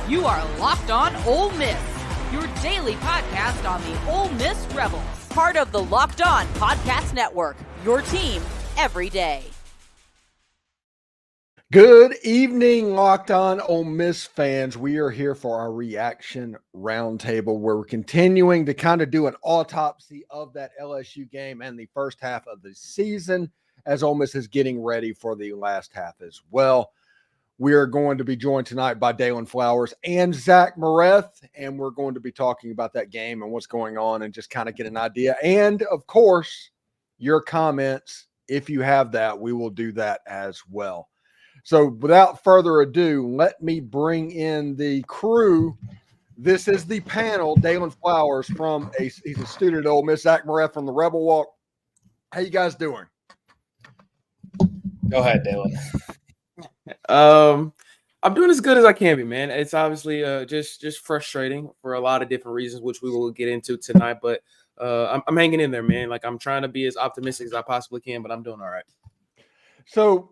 You are Locked On Ole Miss, your daily podcast on the Ole Miss Rebels. Part of the Locked On Podcast Network, your team every day. Good evening, Locked On Ole Miss fans. We are here for our reaction roundtable where we're continuing to kind of do an autopsy of that LSU game and the first half of the season as Ole Miss is getting ready for the last half as well. We are going to be joined tonight by Dalen Flowers and Zach Mareth, and we're going to be talking about that game and what's going on and just kind of get an idea. And, of course, your comments, if you have that, we will do that as well. So without further ado, let me bring in the crew. This is the panel. Dalen Flowers he's a student at Ole Miss, Zach Mareth from the Rebel Walk. How you guys doing? Go ahead, Dalen. I'm doing as good as I can be, man. It's obviously just frustrating for a lot of different reasons, which we will get into tonight. But I'm hanging in there, man. Like, I'm trying to be as optimistic as I possibly can, but I'm doing all right. So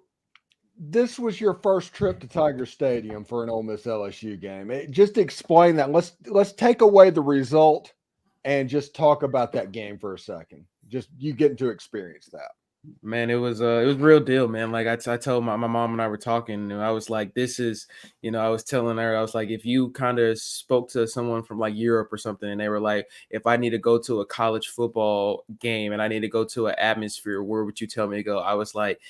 this was your first trip to Tiger Stadium for an Ole Miss LSU game. Just explain that. Let's take away the result and just talk about that game for a second. Just you getting to experience that. Man, it was real deal, man. Like I told my mom and I were talking, and I was like, this is, I was telling her, I was like, if you kind of spoke to someone from like Europe or something, and they were like, if I need to go to a college football game and I need to go to an atmosphere, where would you tell me to go? I was like,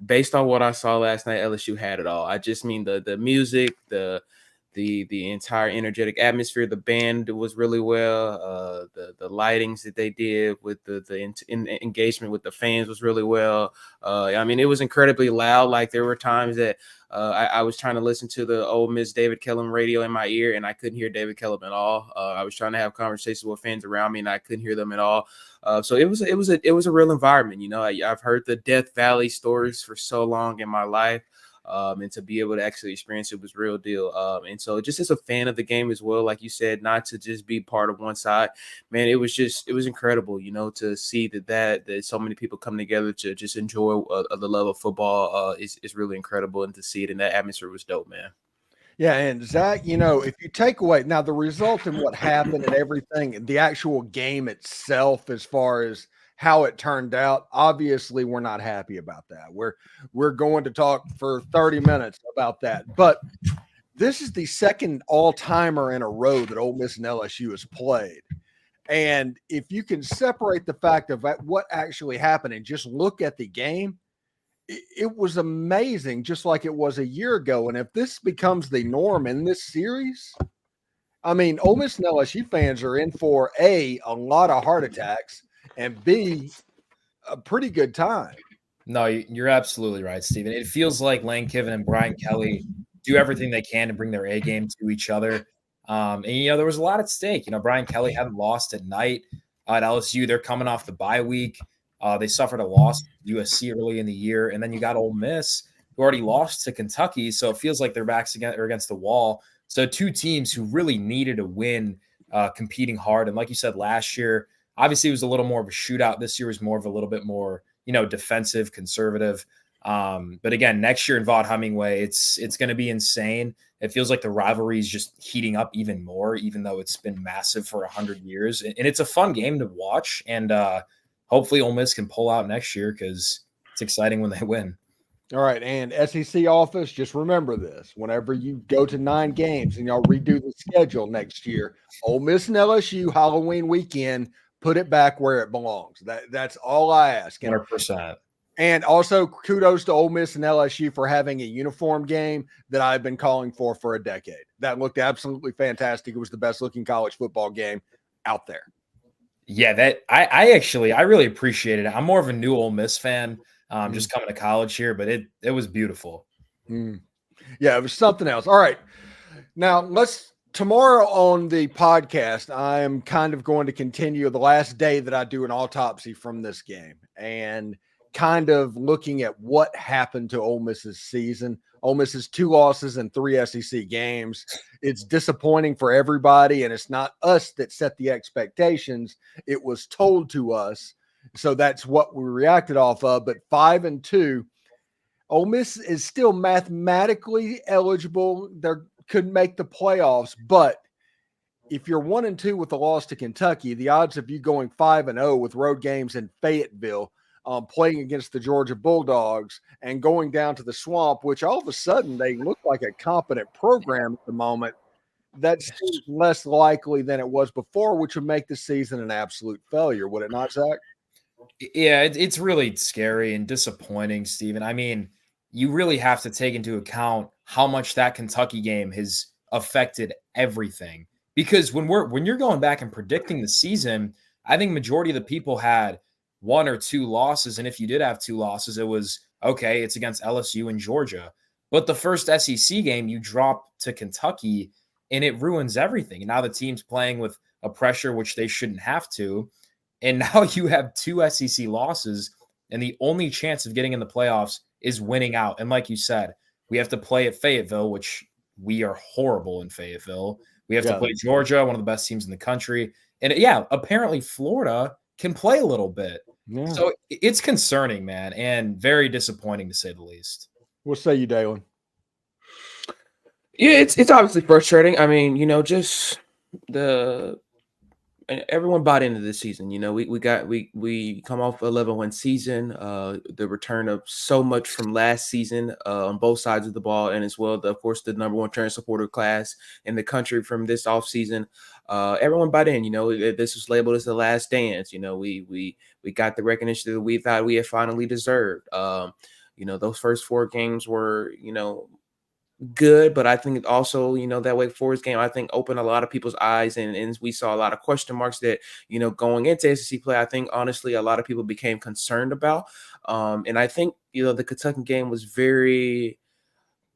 based on what I saw last night, LSU had it all. I just mean the music, the entire energetic atmosphere. The band was really well. The lightings that they did with the engagement with the fans was really well. I mean, it was incredibly loud. Like, there were times that I was trying to listen to the Ole Miss David Kellum radio in my ear, and I couldn't hear David Kellum at all. I was trying to have conversations with fans around me, and I couldn't hear them at all. So it was a real environment. I've heard the Death Valley stories for so long in my life. And to be able to actually experience it was real deal. And so just as a fan of the game as well, like you said, not to just be part of one side, man, it was incredible, to see that so many people come together to just enjoy the love of football is really incredible. And to see it in that atmosphere was dope, man. Yeah, and Zach, if you take away now the result and what happened and everything, the actual game itself, as far as how it turned out, obviously we're not happy about that. We're going to talk for 30 minutes about that. But this is the second all-timer in a row that Ole Miss and LSU has played. And if you can separate the fact of what actually happened and just look at the game, it was amazing, just like it was a year ago. And if this becomes the norm in this series, I mean, Ole Miss and LSU fans are in for a lot of heart attacks, and B, a pretty good time. No, you're absolutely right, Steven. It feels like Lane Kiffin and Brian Kelly do everything they can to bring their A game to each other. And there was a lot at stake. Brian Kelly hadn't lost at night at LSU. They're coming off the bye week. They suffered a loss to USC early in the year. And then you got Ole Miss, who already lost to Kentucky. So it feels like their backs against the wall. So two teams who really needed a win, competing hard. And like you said, last year, obviously, it was a little more of a shootout. This year was more of a little bit more, defensive, conservative. But again, next year in Vaught Hemingway, it's going to be insane. It feels like the rivalry is just heating up even more, even though it's been massive for 100 years. And it's a fun game to watch. And hopefully Ole Miss can pull out next year because it's exciting when they win. All right, and SEC office, just remember this. Whenever you go to 9 games and y'all redo the schedule next year, Ole Miss and LSU Halloween weekend, put it back where it belongs. That's all I ask. 100%. And also kudos to Ole Miss and LSU for having a uniform game that I've been calling for a decade. That looked absolutely fantastic. It was the best looking college football game out there. Yeah, I really appreciated it. I'm more of a new Ole Miss fan, just coming to college here, but it was beautiful. Yeah, it was something else. All right. Now tomorrow on the podcast, I am kind of going to continue the last day that I do an autopsy from this game and kind of looking at what happened to Ole Miss's season. Ole Miss's 2 losses and 3 SEC games. It's disappointing for everybody, and it's not us that set the expectations. It was told to us, so that's what we reacted off of. But 5-2, Ole Miss is still mathematically eligible. They're could make the playoffs, but if you're 1-2 with the loss to Kentucky, the odds of you going 5-0 with road games in Fayetteville, playing against the Georgia Bulldogs and going down to the Swamp, which all of a sudden they look like a competent program at the moment, that seems less likely than it was before, which would make the season an absolute failure, would it not, Zach? Yeah, it's really scary and disappointing, Steven. I mean, you really have to take into account how much that Kentucky game has affected everything. Because when you're going back and predicting the season, I think majority of the people had 1 or 2 losses. And if you did have 2 losses, it was, okay, it's against LSU and Georgia. But the first SEC game, you drop to Kentucky, and it ruins everything. And now the team's playing with a pressure, which they shouldn't have to. And now you have 2 SEC losses, and the only chance of getting in the playoffs is winning out. And like you said, we have to play at Fayetteville, which we are horrible in Fayetteville. We have to play Georgia, one of the best teams in the country. And apparently Florida can play a little bit. Yeah. So it's concerning, man, and very disappointing to say the least. What say you, Dalen? Yeah, it's obviously frustrating. I mean, just everyone bought into this season. We come off 11-win season, the return of so much from last season on both sides of the ball, and as well, of course, the number 1 trans supporter class in the country from this offseason. Everyone bought in. This was labeled as the last dance. We got the recognition that we thought we had finally deserved. Those first 4 games were, good, but I think also, that Wake Forest game, I think opened a lot of people's eyes, and we saw a lot of question marks that, going into SEC play, I think honestly a lot of people became concerned about. And I think, the Kentucky game was very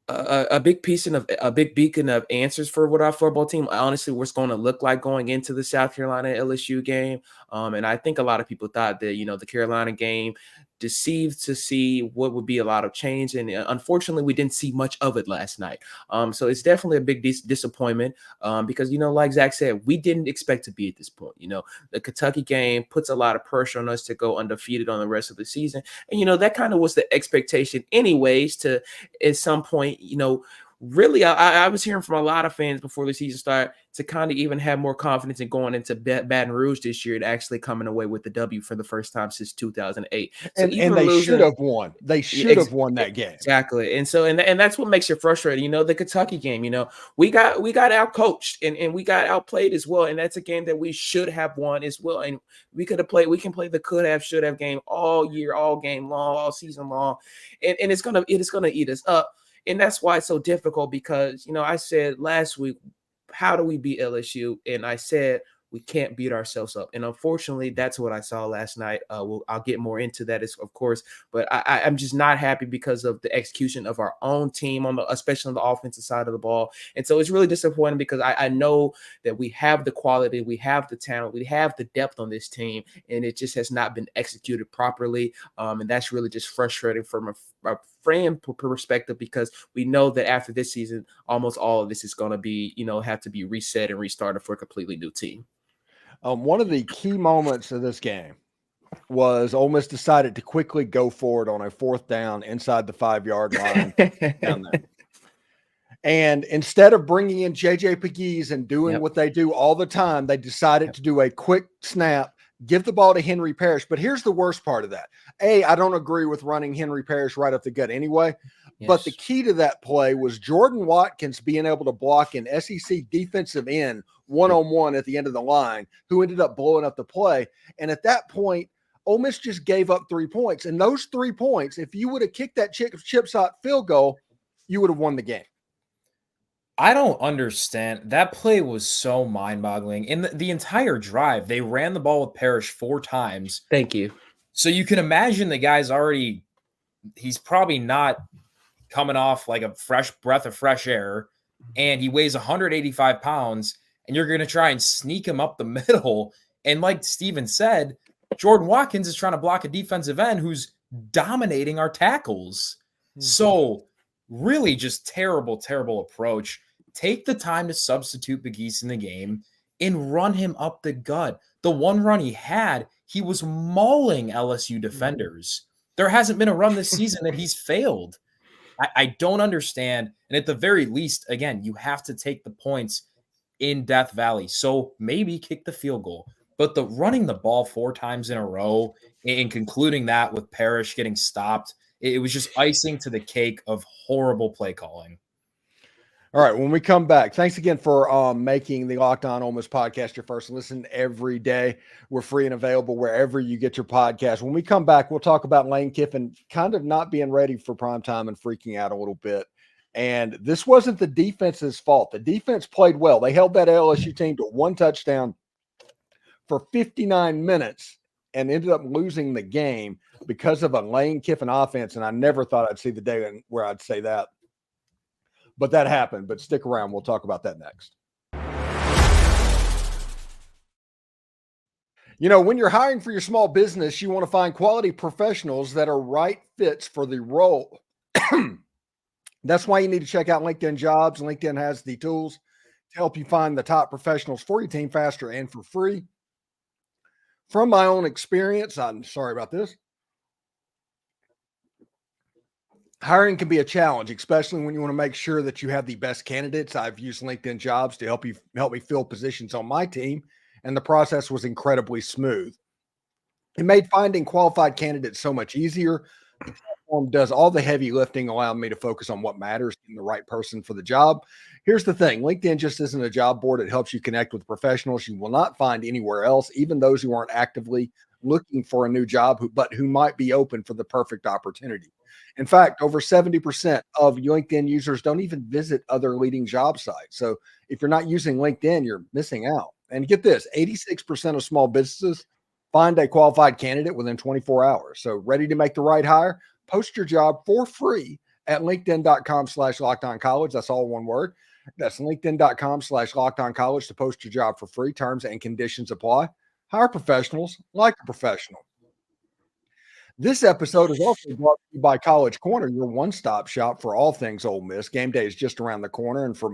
a big beacon of answers for what our football team honestly was going to look like going into the South Carolina LSU game. And I think a lot of people thought that, the Carolina game deceived to see what would be a lot of change. And unfortunately, we didn't see much of it last night. So it's definitely a big disappointment because, like Zach said, we didn't expect to be at this point. The Kentucky game puts a lot of pressure on us to go undefeated on the rest of the season. And, that kind of was the expectation anyways to at some point, really, I was hearing from a lot of fans before the season started to kind of even have more confidence in going into Baton Rouge this year and actually coming away with the W for the first time since 2008. So and they should have won. They should have won that game. Exactly. And so, and that's what makes it frustrating. The Kentucky game, we got out coached and we got outplayed as well. And that's a game that we should have won as well. And we can play the could have, should have game all year, all game long, all season long. And it's going to eat us up. And that's why it's so difficult because, I said last week, how do we beat LSU? And I said, we can't beat ourselves up. And unfortunately, that's what I saw last night. I'll get more into that, of course, but I'm just not happy because of the execution of our own team, especially on the offensive side of the ball. And so it's really disappointing because I know that we have the quality, we have the talent, we have the depth on this team, and it just has not been executed properly. And that's really just frustrating from a fan perspective because we know that after this season, almost all of this is going to be, have to be reset and restarted for a completely new team. One of the key moments of this game was Ole Miss decided to quickly go for it on a 4th down inside the 5-yard line down there. And instead of bringing in JJ Pegues and doing what they do all the time, they decided to do a quick snap, give the ball to Henry Parrish. But here's the worst part of that. I don't agree with running Henry Parrish right up the gut anyway. Yes. But the key to that play was Jordan Watkins being able to block an SEC defensive end one-on-one at the end of the line, who ended up blowing up the play. And at that point, Ole Miss just gave up 3 points. And those 3 points, if you would have kicked that chip shot field goal, you would have won the game. I don't understand. That play was so mind-boggling. In the entire drive, they ran the ball with Parrish 4 times. Thank you. So you can imagine the guy's he's probably not coming off like a fresh breath of fresh air, and he weighs 185 pounds, and you're going to try and sneak him up the middle. And like Steven said, Jordan Watkins is trying to block a defensive end who's dominating our tackles. Mm-hmm. So really just terrible, terrible approach. Take the time to substitute Pegues in the game and run him up the gut. The one run he had, he was mauling LSU defenders. There hasn't been a run this season that he's failed. I don't understand. And at the very least, again, you have to take the points in Death Valley. So maybe kick the field goal. But the running the ball 4 times in a row and concluding that with Parrish getting stopped, it was just icing to the cake of horrible play calling. All right, when we come back, thanks again for making the Locked On Ole Miss podcast your first listen every day. We're free and available wherever you get your podcast. When we come back, we'll talk about Lane Kiffin kind of not being ready for primetime and freaking out a little bit. And this wasn't the defense's fault. The defense played well. They held that LSU team to 1 touchdown for 59 minutes and ended up losing the game because of a Lane Kiffin offense. And I never thought I'd see the day where I'd say that. But that happened. But stick around. We'll talk about that next. You know, when you're hiring for your small business, you want to find quality professionals that are right fits for the role. That's why you need to check out LinkedIn Jobs. LinkedIn has the tools to help you find the top professionals for your team faster and for free. From my own experience, I'm sorry about this. Hiring can be a challenge, especially when you want to make sure that you have the best candidates. I've used LinkedIn Jobs to help me fill positions on my team, and the process was incredibly smooth. It made finding qualified candidates so much easier. The platform does all the heavy lifting, allowing me to focus on what matters and the right person for the job. Here's the thing. LinkedIn just isn't a job board. It helps you connect with professionals you will not find anywhere else, even those who aren't actively looking for a new job, but who might be open for the perfect opportunity. In fact, over 70% of LinkedIn users don't even visit other leading job sites. So if you're not using LinkedIn, you're missing out. And get this, 86% of small businesses find a qualified candidate within 24 hours. So ready to make the right hire? Post your job for free at linkedin.com/lockedoncollege. That's all one word. That's linkedin.com/lockedoncollege to post your job for free. Terms and conditions apply. Hire professionals like a professional. This episode is also brought to you by College Corner, your one-stop shop for all things Ole Miss. Game day is just around the corner, and for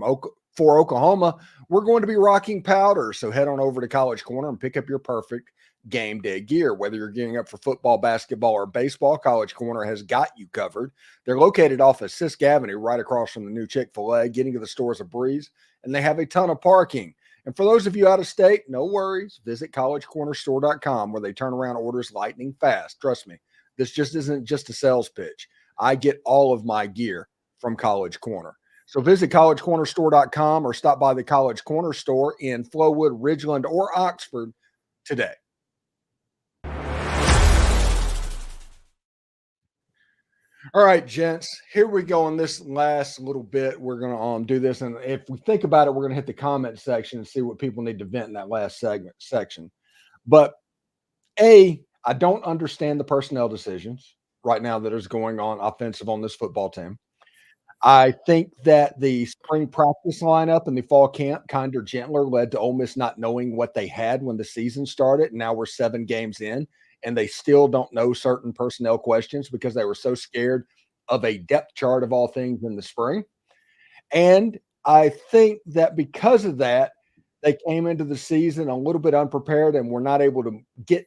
Oklahoma, we're going to be rocking powder. So head on over to College Corner and pick up your perfect game day gear. Whether you're gearing up for football, basketball, or baseball, College Corner has got you covered. They're located off of Sisk Avenue, right across from the new Chick-fil-A. Getting to the store is a breeze, and they have a ton of parking. And for those of you out of state, no worries. Visit collegecornerstore.com, where they turn around orders lightning fast. Trust me. This just isn't just a sales pitch. I get all of my gear from College Corner. So visit collegecornerstore.com or stop by the College Corner store in Flowood, Ridgeland, or Oxford today. All right, gents, here we go in this last little bit. We're going to do this. And if we think about it, we're going to hit the comment section and see what people need to vent in that last section. But I don't understand the personnel decisions right now that is going on offensive on this football team. I think that the spring practice lineup and the fall camp kinder gentler led to Ole Miss not knowing what they had when the season started. Now we're 7 games in, and they still don't know certain personnel questions because they were so scared of a depth chart of all things in the spring. And I think that because of that, they came into the season a little bit unprepared and were not able to get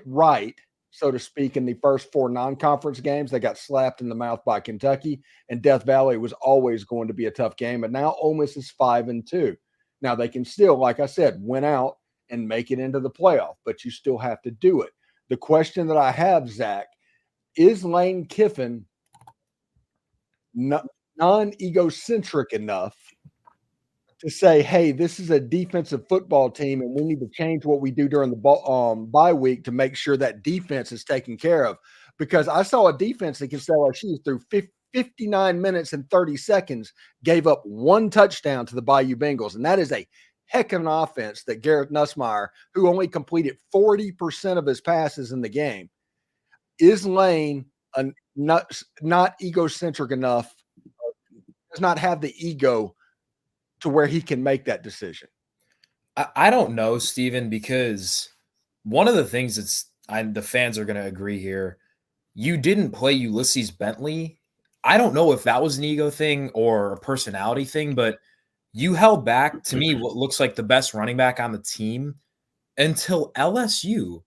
right, so to speak, in the first 4 non-conference games. They got slapped in the mouth by Kentucky, and Death Valley was always going to be a tough game. And now Ole Miss is 5-2. Now they can still, like I said, win out and make it into the playoff, but you still have to do it. The question that I have, Zach, is Lane Kiffin non-egocentric enough to say, hey, this is a defensive football team, and we need to change what we do during the bye week to make sure that defense is taken care of? Because I saw a defense against LSU through 59 minutes and 30 seconds, gave up 1 touchdown to the Bayou Bengals, and that is a heck of an offense that Garrett Nussmeier, who only completed 40% of his passes in the game, is Lane not egocentric enough, does not have the ego to where he can make that decision? I don't know, Steven, because one of the things the fans are going to agree here, you didn't play Ulysses Bentley. I don't know if that was an ego thing or a personality thing, but you held back, to me, what looks like the best running back on the team until LSU,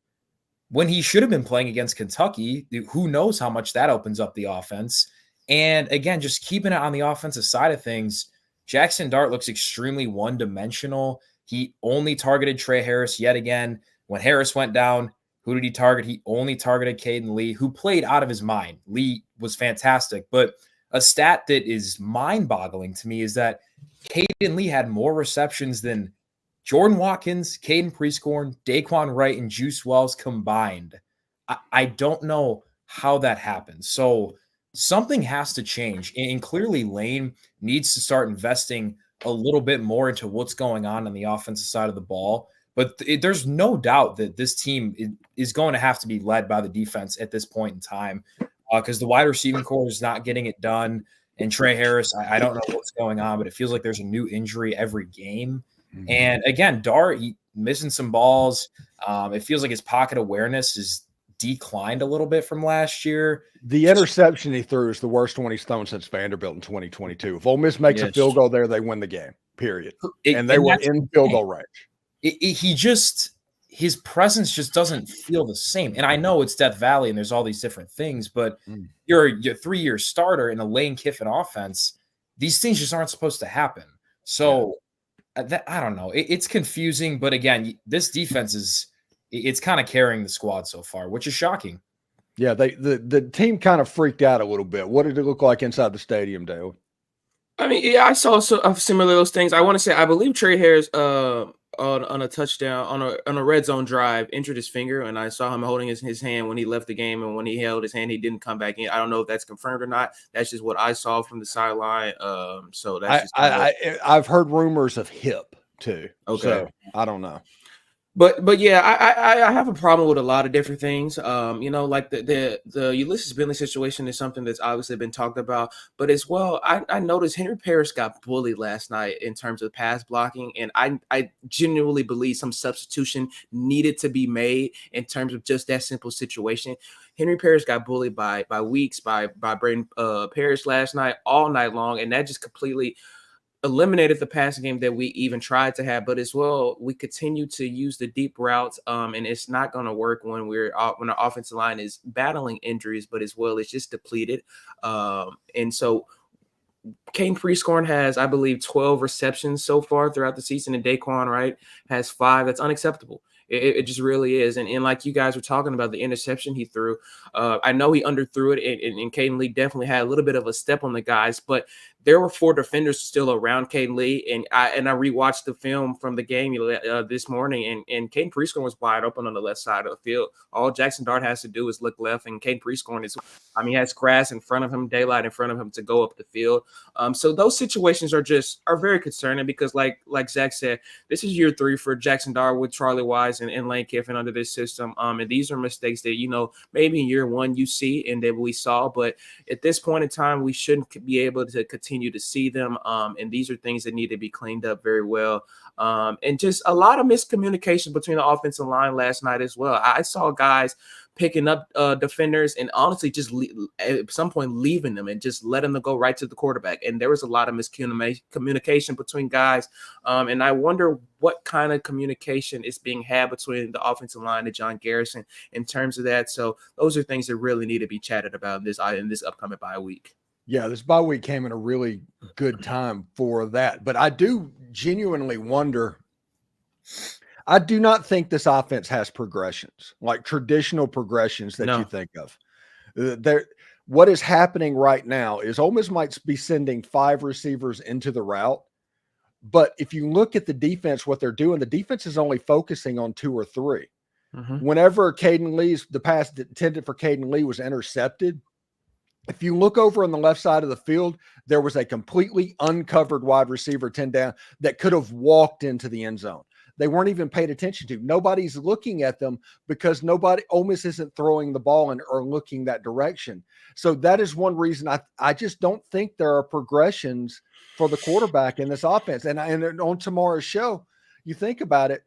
when he should have been playing against Kentucky. Who knows how much that opens up the offense. And again, just keeping it on the offensive side of things, Jackson Dart looks extremely one-dimensional. He only targeted Trey Harris yet again. When Harris went down, who did he target? He only targeted Caden Lee, who played out of his mind. Lee was fantastic. But a stat that is mind-boggling to me is that Caden Lee had more receptions than Jordan Watkins, Caden Prescorn, Daquan Wright, and Juice Wells combined. I don't know how that happened. So something has to change. And clearly Lane needs to start investing a little bit more into what's going on the offensive side of the ball. But there's no doubt that this team is going to have to be led by the defense at this point in time because the wide receiving core is not getting it done. And Trey Harris, I don't know what's going on, but it feels like there's a new injury every game. Mm-hmm. And again, Dart, he missing some balls. It feels like his pocket awareness is declined a little bit from last year. The interception he threw is the worst one he's thrown since Vanderbilt in 2022. If Ole Miss makes a field goal there, they win the game, period. And they were in field goal range. His presence just doesn't feel the same. And I know it's Death Valley and there's all these different things, but you're a 3-year starter in a Lane Kiffin offense. These things just aren't supposed to happen. So I don't know. It's confusing, but again, this defense it's kind of carrying the squad so far, which is shocking. Yeah, the team kind of freaked out a little bit. What did it look like inside the stadium, Dale? I mean, yeah, I saw similar those things. I want to say I believe Trey Harris on a touchdown on a red zone drive injured his finger, and I saw him holding his hand when he left the game, and when he held his hand, he didn't come back in. I don't know if that's confirmed or not. That's just what I saw from the sideline. So that's I've heard rumors of hip too. Okay, so I don't know. But yeah, I have a problem with a lot of different things. Like the Ulysses Bentley situation is something that's obviously been talked about, but as well, I noticed Henry Parrish got bullied last night in terms of pass blocking, and I genuinely believe some substitution needed to be made in terms of just that simple situation. Henry Parrish got bullied by Weeks, by Braden Parrish last night, all night long, and that just completely eliminated the passing game that we even tried to have. But as well, we continue to use the deep routes, and it's not going to work when when our offensive line is battling injuries, but as well, it's just depleted. And so Caden Prescorn has, I believe, 12 receptions so far throughout the season, and Daquan Wright has 5. That's unacceptable. It just really is. And like you guys were talking about the interception he threw, I know he underthrew it, and Caden Lee definitely had a little bit of a step on the guys, but there were 4 defenders still around Caden Lee, and I rewatched the film from the game this morning, and Caden Prescorn was wide open on the left side of the field. All Jackson Dart has to do is look left, and Caden Prescorn he has grass in front of him, daylight in front of him to go up the field. So those situations are very concerning because, like Zach said, this is year 3 for Jackson Dart with Charlie Wise and Lane Kiffin under this system. And these are mistakes that, maybe in year 1 you see and that we saw, but at this point in time, we shouldn't be able to continue to see them. And these are things that need to be cleaned up very well. And just a lot of miscommunication between the offensive line last night as well. I saw guys picking up defenders and honestly just at some point leaving them and just letting them go right to the quarterback. And there was a lot of miscommunication between guys. And I wonder what kind of communication is being had between the offensive line and John Garrison in terms of that. So those are things that really need to be chatted about in this upcoming bye week. Yeah, this bye week came in a really good time for that. But I do genuinely wonder. I do not think this offense has progressions, like traditional progressions that you think of. What is happening right now is Ole Miss might be sending 5 receivers into the route. But if you look at the defense, what they're doing, the defense is only focusing on 2 or 3. Mm-hmm. Whenever the pass intended for Caden Lee was intercepted, if you look over on the left side of the field, there was a completely uncovered wide receiver 10 down that could have walked into the end zone. They weren't even paid attention to. Nobody's looking at them because Ole Miss isn't throwing the ball or looking that direction. So that is one reason I just don't think there are progressions for the quarterback in this offense. And on tomorrow's show, you think about it,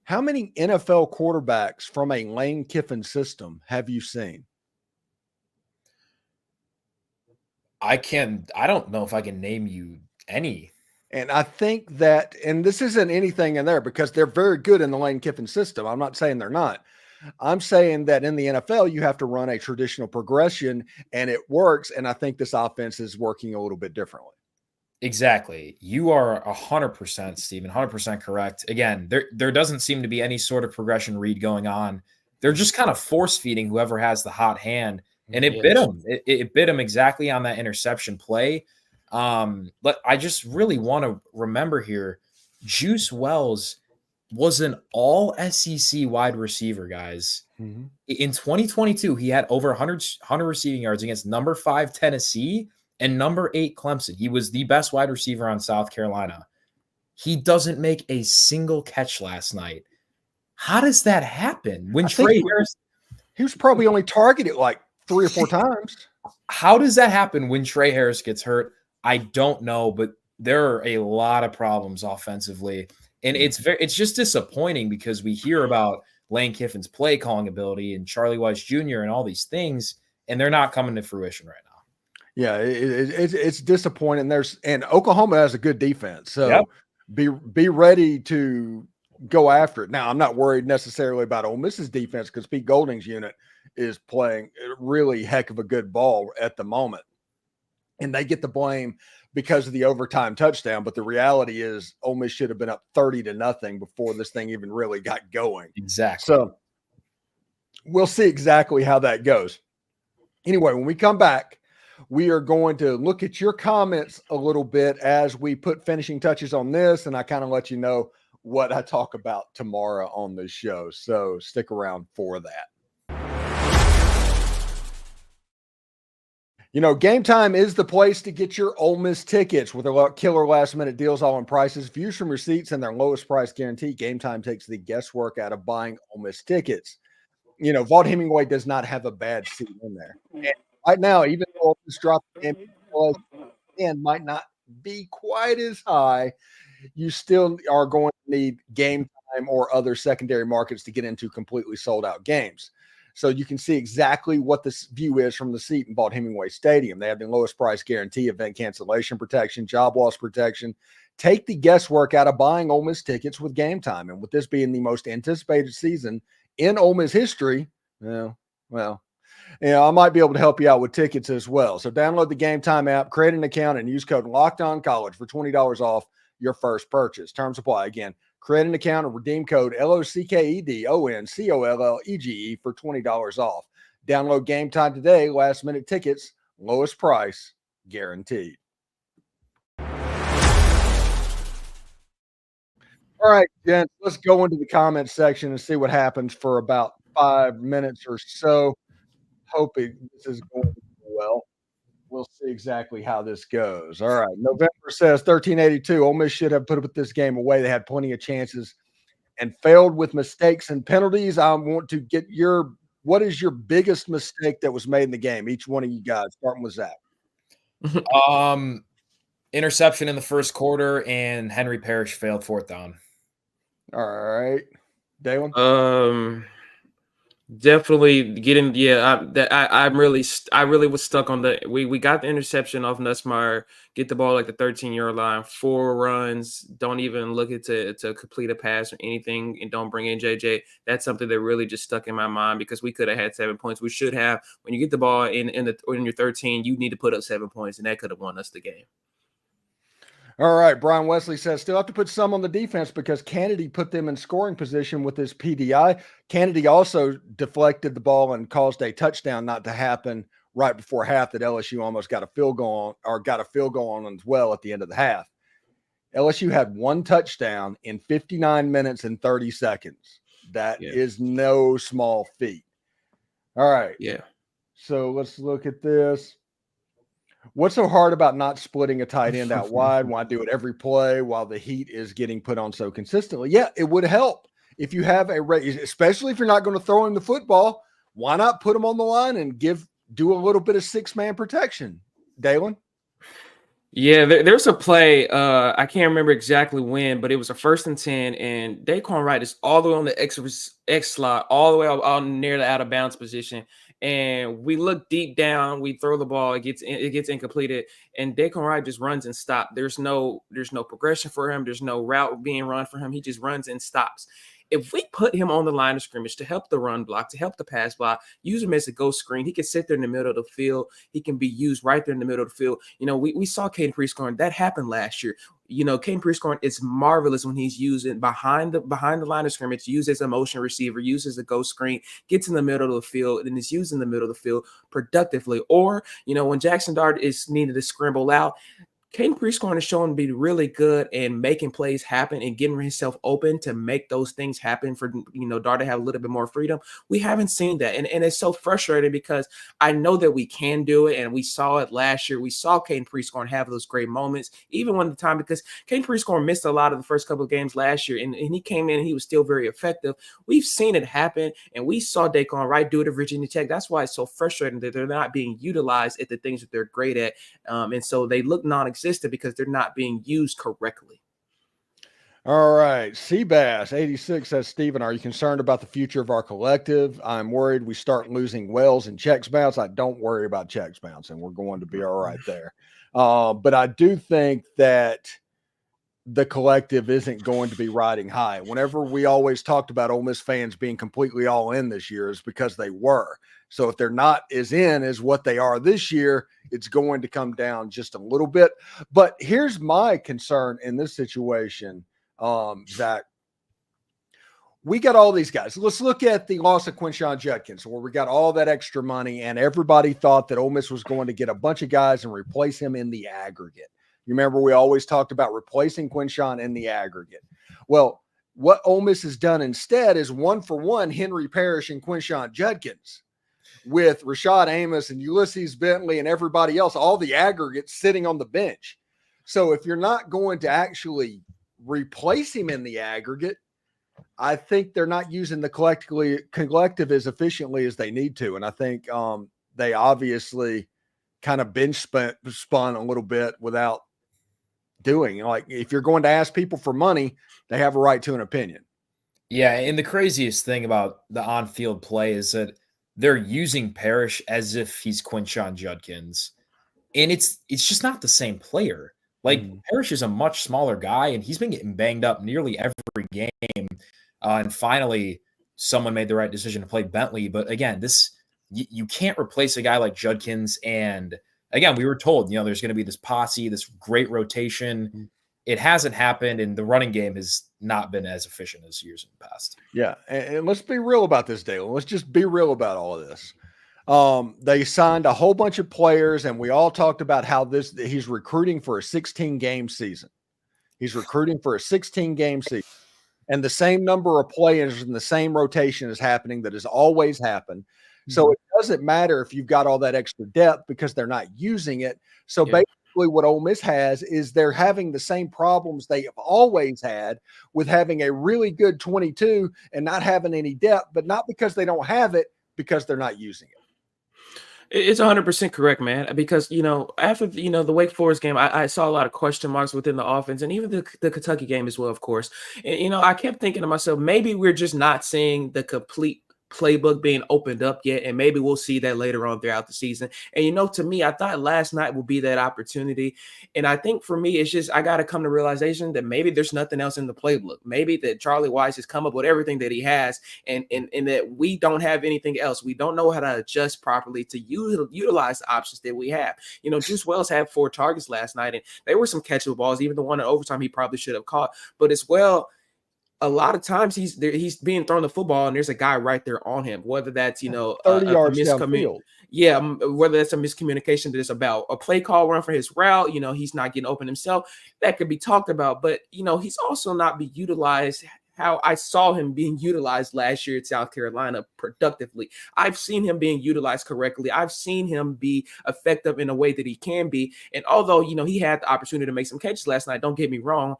how many NFL quarterbacks from a Lane Kiffin system have you seen? I don't know if I can name you any. And I think that, and this isn't anything in there because they're very good in the Lane Kiffin system. I'm not saying they're not, I'm saying that in the NFL, you have to run a traditional progression, and it works. And I think this offense is working a little bit differently. Exactly. You are 100%, Steven, 100% correct. Again, there doesn't seem to be any sort of progression read going on. They're just kind of force feeding whoever has the hot hand, and it bit him. It bit him exactly on that interception play. But I just really want to remember here, Juice Wells was an all SEC wide receiver, guys. Mm-hmm. In 2022, he had over 100 receiving yards against number 5 Tennessee and number 8 Clemson. He was the best wide receiver on South Carolina. He doesn't make a single catch last night. How does that happen? When Trey Harris, he was probably only targeted like 3 or 4 times. How does that happen when Trey Harris gets hurt? I don't know, but there are a lot of problems offensively. And it's just disappointing because we hear about Lane Kiffin's play calling ability and Charlie Weiss Jr. and all these things, and they're not coming to fruition right now. Yeah, it's disappointing. And Oklahoma has a good defense, so be ready to go after it. Now, I'm not worried necessarily about Ole Miss's defense because Pete Golding's unit is playing a really heck of a good ball at the moment, and they get the blame because of the overtime touchdown. But the reality is, Ole Miss should have been up 30-0 before this thing even really got going. Exactly. So we'll see exactly how that goes. Anyway, when we come back, we are going to look at your comments a little bit as we put finishing touches on this, and I kind of let you know what I talk about tomorrow on the show. So stick around for that. You know, Game Time is the place to get your Ole Miss tickets with their killer last-minute deals, all in prices, views from receipts, and their lowest price guarantee. Game Time takes the guesswork out of buying Ole Miss tickets. You know, Vaught Hemingway does not have a bad seat in there. And right now, even though this drop and might not be quite as high, you still are going to need Game Time or other secondary markets to get into completely sold-out games. So you can see exactly what this view is from the seat in Vaught Hemingway Stadium. They have the lowest price guarantee, event cancellation protection, job loss protection. Take the guesswork out of buying Ole Miss tickets with Game Time. And with this being the most anticipated season in Ole Miss history, I might be able to help you out with tickets as well. So download the Game Time app, create an account, and use code LOCKEDONCollege for $20 off your first purchase. Terms apply. Again, create an account and redeem code LOCKEDONCOLLEGE for $20 off. Download Game Time today. Last minute tickets, lowest price guaranteed. All right, gents, let's go into the comments section and see what happens for about 5 minutes or so. Hoping this is going well. We'll see exactly how this goes. All right. November says 1382. Ole Miss should have put this game away. They had plenty of chances and failed with mistakes and penalties. I want to get what is your biggest mistake that was made in the game? Each one of you guys, starting with Zach. Interception in the first quarter, and Henry Parrish failed 4th down. All right. Dalen? Definitely getting. I really was stuck on the. We got the interception off Nussmeier. Get the ball like the 13-yard line. 4 runs. Don't even look at to complete a pass or anything, and don't bring in JJ. That's something that really just stuck in my mind because we could have had 7 points. We should have. When you get the ball in your 13, you need to put up 7 points, and that could have won us the game. All right. Brian Wesley says, still have to put some on the defense because Kennedy put them in scoring position with his PDI. Kennedy also deflected the ball and caused a touchdown not to happen right before half that LSU almost got a field goal on as well at the end of the half. LSU had 1 touchdown in 59 minutes and 30 seconds. That is no small feat. All right. Yeah. So let's look at this. What's so hard about not splitting a tight end out wide? Why do it every play while the heat is getting put on so consistently? Yeah, it would help if you have especially if you're not going to throw him the football. Why not put him on the line and do a little bit of 6-man protection? Dalen? Yeah, there's a play. I can't remember exactly when, but it was a 1st and 10, and Daquan Wright is all the way on the X slot, all the way out near the out of bounds position. And we look deep down, we throw the ball, it gets incompleted, and Daquan Wright just runs and stops. There's no progression for him. There's no route being run for him. He just runs and stops. if we put him on the line of scrimmage to help the run block, to help the pass block, use him as a ghost screen, he can sit there in the middle of the field. He can be used right there in the middle of the field. We saw Caden Prieskorn. That happened last year. Caden Prieskorn is marvelous when he's using behind the line of scrimmage, used as a motion receiver, used as a ghost screen, gets in the middle of the field, and is used in the middle of the field productively. Or, when Jackson Dart is needed to scramble out, Caden Prieskorn is showing to be really good in making plays happen and getting himself open to make those things happen for, Dart to have a little bit more freedom. We haven't seen that. And it's so frustrating because I know that we can do it. And we saw it last year. We saw Caden Prieskorn have those great moments, even when the time, because Caden Prieskorn missed a lot of the first couple of games last year. And he came in and he was still very effective. We've seen it happen. And we saw Daquan Wright do it at Virginia Tech. That's why it's so frustrating that they're not being utilized at the things that they're great at. And so they look non-existent because they're not being used correctly. All right. Seabass 86 says, Steven, are you concerned about the future of our collective? I'm worried we start losing Wells and checks bounce. I don't worry about checks bounce, and we're going to be all right there. But I do think that the collective isn't going to be riding high. Whenever we always talked about Ole Miss fans being completely all in this year is because they were. So if they're not as in as what they are this year, it's going to come down just a little bit. But here's my concern in this situation, Zach. We got all these guys. Let's look at the loss of Quinshon Judkins, where we got all that extra money, and everybody thought that Ole Miss was going to get a bunch of guys and replace him in the aggregate. You remember we always talked about replacing Quinshon in the aggregate. Well, what Ole Miss has done instead is 1-for-1 Henry Parrish and Quinshon Judkins, with Rashad Amos and Ulysses Bentley and everybody else, all the aggregates sitting on the bench. So if you're not going to actually replace him in the aggregate, I think they're not using the collective as efficiently as they need to. And I think they obviously kind of bench spun a little bit without doing. Like, if you're going to ask people for money, they have a right to an opinion. Yeah, and the craziest thing about the on-field play is that they're using Parrish as if he's Quinshon Judkins, and it's just not the same player. Like, Parrish is a much smaller guy, and he's been getting banged up nearly every game. And finally, someone made the right decision to play Bentley. But again, you can't replace a guy like Judkins. And again, we were told, there's going to be this posse, this great rotation. It hasn't happened, and the running game has not been as efficient as years in the past. Yeah, and let's be real about this, Dale. Let's just be real about all of this. They signed a whole bunch of players, and we all talked about how he's recruiting for a 16-game season. He's recruiting for a 16-game season. And the same number of players in the same rotation is happening that has always happened. So it doesn't matter if you've got all that extra depth because they're not using it. So basically what Ole Miss has is they're having the same problems they have always had with having a really good 22 and not having any depth, but not because they don't have it, because they're not using it. It's 100% correct, man. Because, after, the Wake Forest game, I saw a lot of question marks within the offense, and even the Kentucky game as well, of course. And, I kept thinking to myself, maybe we're just not seeing the complete playbook being opened up yet, and maybe we'll see that later on throughout the season. And to me, I thought last night would be that opportunity. And I think for me, it's just I got to come to realization that maybe there's nothing else in the playbook. Maybe that Charlie Weiss has come up with everything that he has, and that we don't have anything else. We don't know how to adjust properly to utilize the options that we have. Juice Wells had 4 targets last night, and there were some catchable balls, even the one in overtime he probably should have caught. But as well, a lot of times he's being thrown the football and there's a guy right there on him, whether that's, 30 yards downfield. Yeah, whether that's a miscommunication that is about a play call run for his route, he's not getting open himself. That could be talked about, but, he's also not being utilized how I saw him being utilized last year at South Carolina productively. I've seen him being utilized correctly. I've seen him be effective in a way that he can be. And although, he had the opportunity to make some catches last night, don't get me wrong,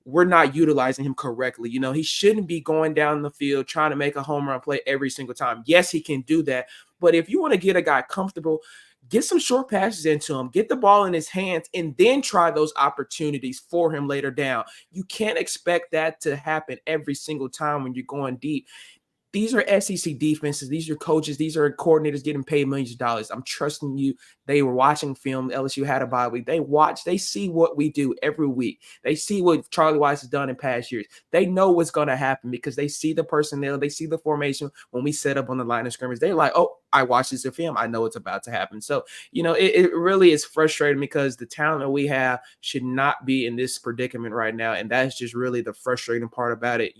we're not utilizing him correctly. He shouldn't be going down the field trying to make a home run play every single time. Yes, he can do that. But if you want to get a guy comfortable, get some short passes into him, get the ball in his hands, and then try those opportunities for him later down. You can't expect that to happen every single time when you're going deep. these are SEC defenses. These are coaches. These are coordinators getting paid millions of dollars. I'm trusting you. They were watching film. LSU had a bye week. They see what we do every week. They see what Charlie Weiss has done in past years. They know what's going to happen because they see the personnel. They see the formation when we set up on the line of scrimmage. They're like, oh, I watched this in film. I know it's about to happen. So, it really is frustrating because the talent that we have should not be in this predicament right now. And that's just really the frustrating part about it.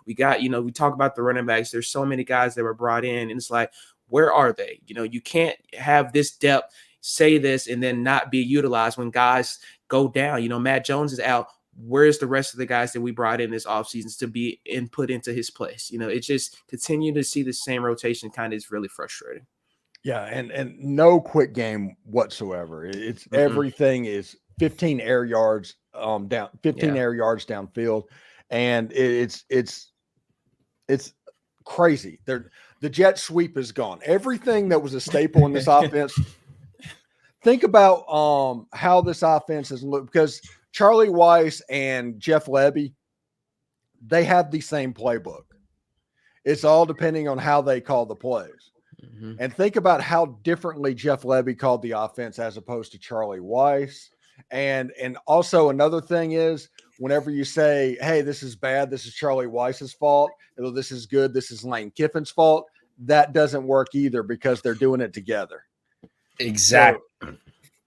We talk about the running backs. There's so many guys that were brought in, and it's like, where are they? You can't have this depth, say this, and then not be utilized when guys go down. Matt Jones is out. Where's the rest of the guys that we brought in this offseason to be put into his place? It's just continue to see the same rotation kind of is really frustrating. Yeah, and no quick game whatsoever. It's everything is 15 air yards air yards downfield, and it's crazy. The jet sweep is gone. Everything that was a staple in this offense. Think about how this offense has looked, because Charlie Weiss and Jeff Lebby, they have the same playbook. It's all depending on how they call the plays. Mm-hmm. And think about how differently Jeff Lebby called the offense as opposed to Charlie Weiss. And also another thing is, whenever you say, hey, this is bad, this is Charlie Weiss's fault, this is good, this is Lane Kiffin's fault, that doesn't work either because they're doing it together. Exactly. So,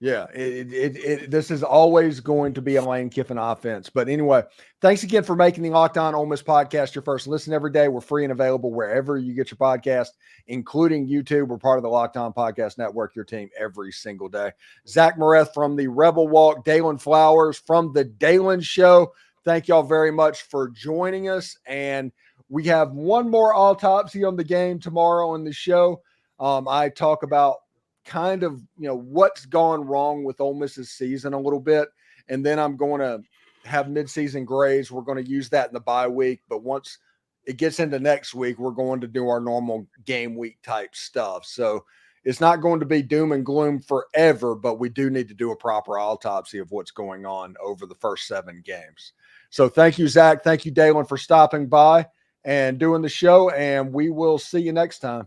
yeah, this is always going to be a Lane Kiffin offense. But anyway, thanks again for making the Locked On Ole Miss podcast your first listen every day. We're free and available wherever you get your podcast, including YouTube. We're part of the Locked On Podcast Network, your team every single day. Zach Moreth from the Rebel Walk, Dalen Flowers from the Dalen Show. Thank y'all very much for joining us. And we have one more autopsy on the game tomorrow in the show. I talk about kind of, what's gone wrong with Ole Miss's season a little bit. And then I'm going to have midseason grades. We're going to use that in the bye week. But once it gets into next week, we're going to do our normal game week type stuff. So it's not going to be doom and gloom forever, but we do need to do a proper autopsy of what's going on over the first 7 games. So thank you, Zach. Thank you, Dalen, for stopping by and doing the show. And we will see you next time.